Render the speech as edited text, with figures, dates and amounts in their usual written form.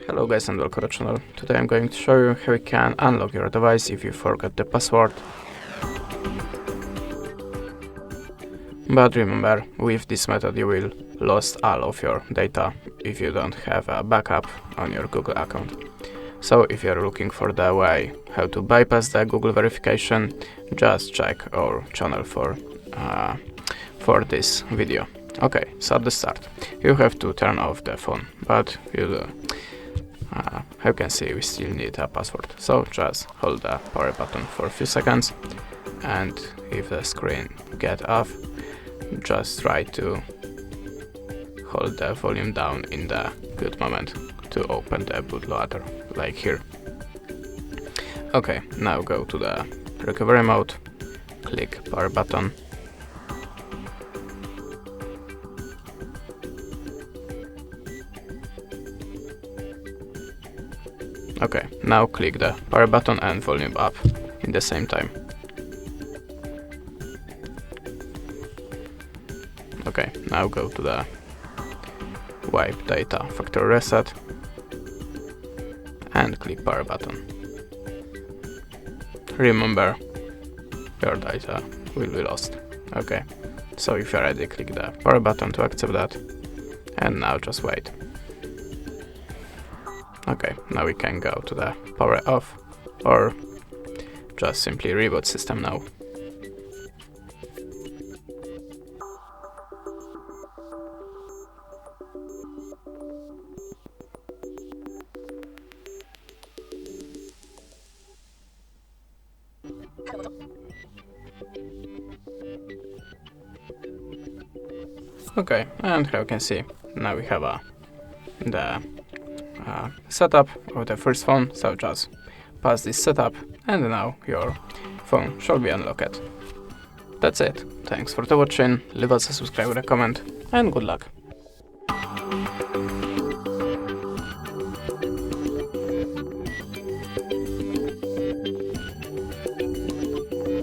Hello guys and welcome to the channel. Today I'm going to show you how you can unlock your device if you forgot the password. But remember, with this method you will lose all of your data if you don't have a backup on your Google account. So if you're looking for the way how to bypass the Google verification, just check our channel for this video. Okay, so at the start you have to turn off the phone, but how you can see, we still need a password. So just hold the power button for a few seconds, and if the screen gets off, just try to hold the volume down in the good moment to open the bootloader, like here. Okay, now go to the recovery mode, click power button. Okay, now click the power button and volume up in the same time. Okay, now go to the wipe data factory reset and click power button. Remember, your data will be lost. Okay, so if you're ready, click the power button to accept that, and now just wait. Okay, now we can go to the power off, or just simply reboot system now. Okay, and how you can see, now we have the setup of the first phone, so just pass this setup and now your phone should be unlocked. That's it. Thanks for watching, leave us a subscribe and a comment, and good luck.